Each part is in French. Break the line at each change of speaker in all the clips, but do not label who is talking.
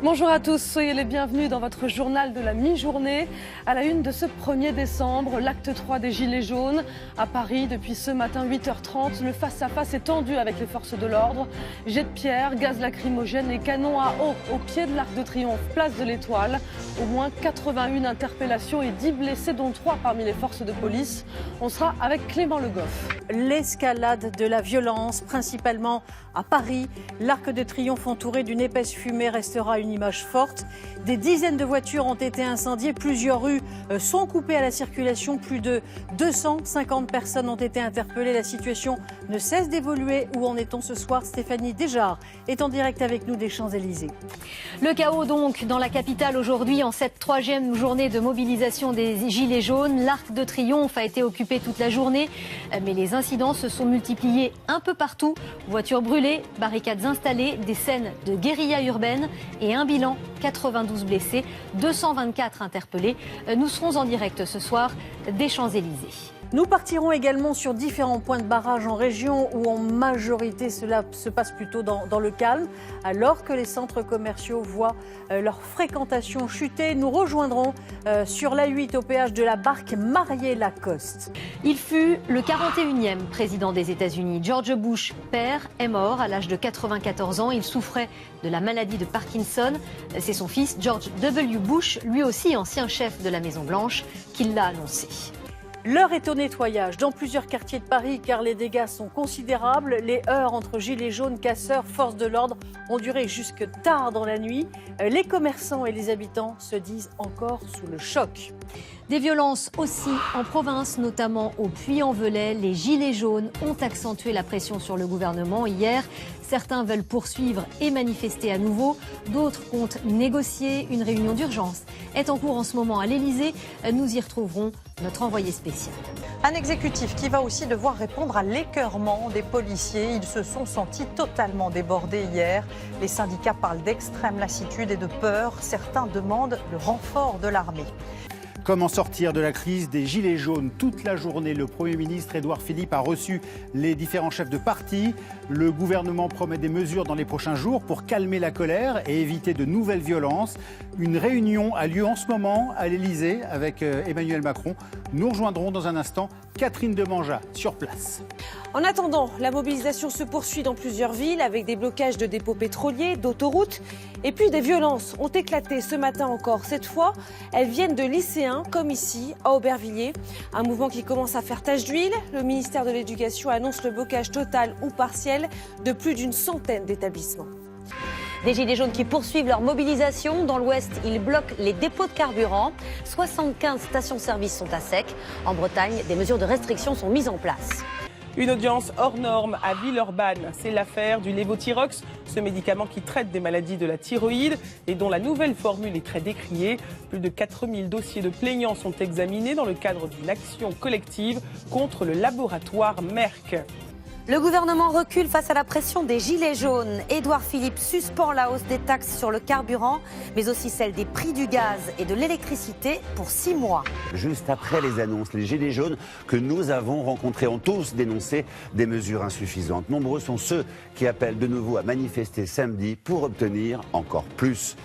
Bonjour à tous, soyez les bienvenus dans votre journal de la mi-journée. À la une de ce 1er décembre, l'acte 3 des Gilets jaunes. À Paris, depuis ce matin 8h30, le face-à-face est tendu avec les forces de l'ordre. Jets de pierre, gaz lacrymogène et canons à eau au pied de l'Arc de Triomphe, place de l'Étoile. Au moins 81 interpellations et 10 blessés, dont 3 parmi les forces de police. On sera avec Clément Le Goff.
L'escalade de la violence, principalement à Paris. L'Arc de Triomphe entouré d'une épaisse fumée restera une image forte. Des dizaines de voitures ont été incendiées, plusieurs rues sont coupées à la circulation, plus de 250 personnes ont été interpellées. La situation ne cesse d'évoluer. Où en est-on ce soir? Stéphanie Desjard est en direct avec nous des Champs-Élysées.
Le chaos donc dans la capitale aujourd'hui en cette 3e journée de mobilisation des Gilets jaunes. L'Arc de Triomphe a été occupé toute la journée, mais les incidents se sont multipliés un peu partout. Voitures brûlées, barricades installées, des scènes de guérilla urbaine et un bilan, 92 blessés, 224 interpellés. Nous serons en direct ce soir des Champs-Élysées.
Nous partirons également sur différents points de barrage en région où en majorité cela se passe plutôt dans le calme. Alors que les centres commerciaux voient leur fréquentation chuter, nous rejoindrons sur l'A8 au péage de la Barque Marié-Lacoste.
Il fut le 41e président des États-Unis. George Bush, père, est mort à l'âge de 94 ans. Il souffrait de la maladie de Parkinson. C'est son fils, George W. Bush, lui aussi ancien chef de la Maison-Blanche, qui l'a annoncé.
L'heure est au nettoyage dans plusieurs quartiers de Paris car les dégâts sont considérables. Les heurts entre gilets jaunes, casseurs, forces de l'ordre ont duré jusque tard dans la nuit. Les commerçants et les habitants se disent encore sous le choc.
Des violences aussi en province, notamment au Puy-en-Velay. Les Gilets jaunes ont accentué la pression sur le gouvernement hier. Certains veulent poursuivre et manifester à nouveau. D'autres comptent négocier. Une réunion d'urgence est en cours en ce moment à l'Élysée. Nous y retrouverons notre envoyé spécial.
Un exécutif qui va aussi devoir répondre à l'écœurement des policiers. Ils se sont sentis totalement débordés hier. Les syndicats parlent d'extrême lassitude et de peur. Certains demandent le renfort de l'armée.
Comment sortir de la crise des Gilets jaunes? Toute la journée, le Premier ministre Édouard Philippe a reçu les différents chefs de parti. Le gouvernement promet des mesures dans les prochains jours pour calmer la colère et éviter de nouvelles violences. Une réunion a lieu en ce moment à l'Élysée avec Emmanuel Macron. Nous rejoindrons dans un instant Catherine Demangeat sur place.
En attendant, la mobilisation se poursuit dans plusieurs villes avec des blocages de dépôts pétroliers, d'autoroutes. Et puis des violences ont éclaté ce matin encore. Cette fois, elles viennent de lycéens, comme ici, à Aubervilliers. Un mouvement qui commence à faire tache d'huile. Le ministère de l'Éducation annonce le blocage total ou partiel de plus d'une centaine d'établissements.
Des Gilets jaunes qui poursuivent leur mobilisation. Dans l'Ouest, ils bloquent les dépôts de carburant. 75 stations-service sont à sec. En Bretagne, des mesures de restriction sont mises en place.
Une audience hors norme à Villeurbanne. C'est l'affaire du Levothyrox, ce médicament qui traite des maladies de la thyroïde et dont la nouvelle formule est très décriée. Plus de 4000 dossiers de plaignants sont examinés dans le cadre d'une action collective contre le laboratoire Merck.
Le gouvernement recule face à la pression des Gilets jaunes. Édouard Philippe suspend la hausse des taxes sur le carburant, mais aussi celle des prix du gaz et de l'électricité pour 6 mois.
Juste après les annonces, les Gilets jaunes que nous avons rencontrés ont tous dénoncé des mesures insuffisantes. Nombreux sont ceux qui appellent de nouveau à manifester samedi pour obtenir encore plus.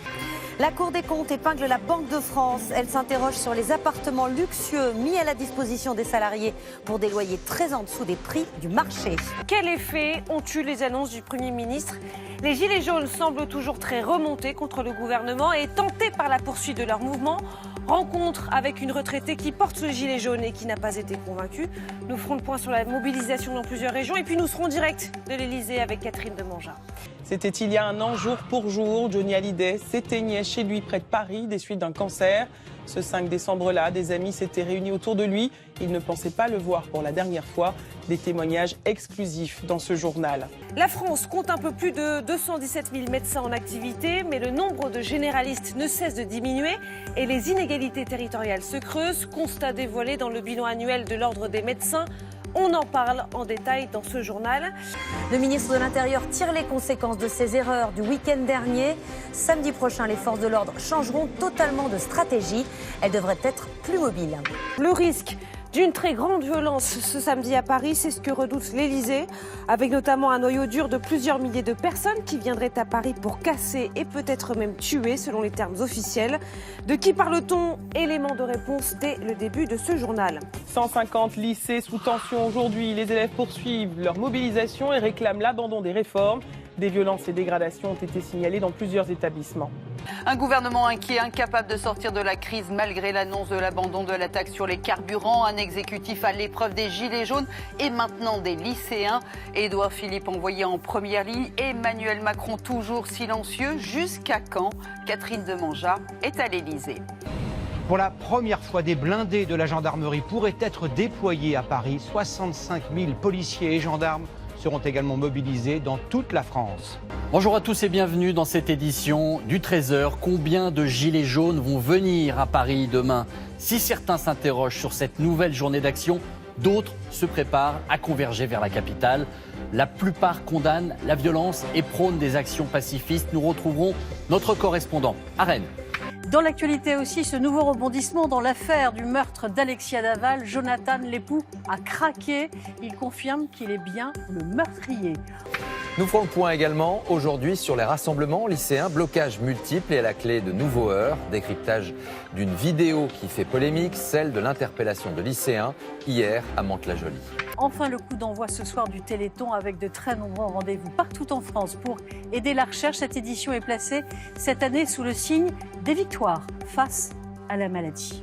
La Cour des comptes épingle la Banque de France. Elle s'interroge sur les appartements luxueux mis à la disposition des salariés pour des loyers très en dessous des prix du marché.
Quel effet ont eu les annonces du Premier ministre? Les Gilets jaunes semblent toujours très remontés contre le gouvernement et tentés par la poursuite de leur mouvement. Rencontre avec une retraitée qui porte le gilet jaune et qui n'a pas été convaincue. Nous ferons le point sur la mobilisation dans plusieurs régions et puis nous serons direct de l'Élysée avec Catherine Demangeat.
C'était il y a un an, jour pour jour. Johnny Hallyday s'éteignait chez lui près de Paris des suites d'un cancer. Ce 5 décembre-là, des amis s'étaient réunis autour de lui. Ils ne pensaient pas le voir pour la dernière fois. Des témoignages exclusifs dans ce journal.
La France compte un peu plus de 217 000 médecins en activité, mais le nombre de généralistes ne cesse de diminuer et les inégalités territoriales se creusent. Constat dévoilé dans le bilan annuel de l'Ordre des médecins. On en parle en détail dans ce journal.
Le ministre de l'Intérieur tire les conséquences de ses erreurs du week-end dernier. Samedi prochain, les forces de l'ordre changeront totalement de stratégie. Elles devraient être plus mobiles.
Le risque d'une très grande violence ce samedi à Paris. C'est ce que redoute l'Elysée, avec notamment un noyau dur de plusieurs milliers de personnes qui viendraient à Paris pour casser et peut-être même tuer, selon les termes officiels. De qui parle-t-on? Élément de réponse dès le début de ce journal.
150 lycées sous tension aujourd'hui. Les élèves poursuivent leur mobilisation et réclament l'abandon des réformes. Des violences et dégradations ont été signalées dans plusieurs établissements.
Un gouvernement inquiet, incapable de sortir de la crise malgré l'annonce de l'abandon de la taxe sur les carburants. Un exécutif à l'épreuve des gilets jaunes et maintenant des lycéens. Édouard Philippe envoyé en première ligne. Emmanuel Macron toujours silencieux. Jusqu'à quand? Catherine Demangeat est à l'Elysée.
Pour la première fois, des blindés de la gendarmerie pourraient être déployés à Paris. 65 000 policiers et gendarmes seront également mobilisés dans toute la France.
Bonjour à tous et bienvenue dans cette édition du 13h. Combien de gilets jaunes vont venir à Paris demain? Si certains s'interrogent sur cette nouvelle journée d'action, d'autres se préparent à converger vers la capitale. La plupart condamnent la violence et prônent des actions pacifistes. Nous retrouverons notre correspondant à Rennes.
Dans l'actualité aussi, ce nouveau rebondissement dans l'affaire du meurtre d'Alexia Daval. Jonathan, l'époux, a craqué. Il confirme qu'il est bien le meurtrier.
Nous ferons le point également aujourd'hui sur les rassemblements lycéens, blocages multiples et à la clé de nouveaux heurts. Décryptage d'une vidéo qui fait polémique, celle de l'interpellation de lycéens hier à Mantes-la-Jolie.
Enfin, le coup d'envoi ce soir du Téléthon avec de très nombreux rendez-vous partout en France pour aider la recherche. Cette édition est placée cette année sous le signe des victoires face à la maladie.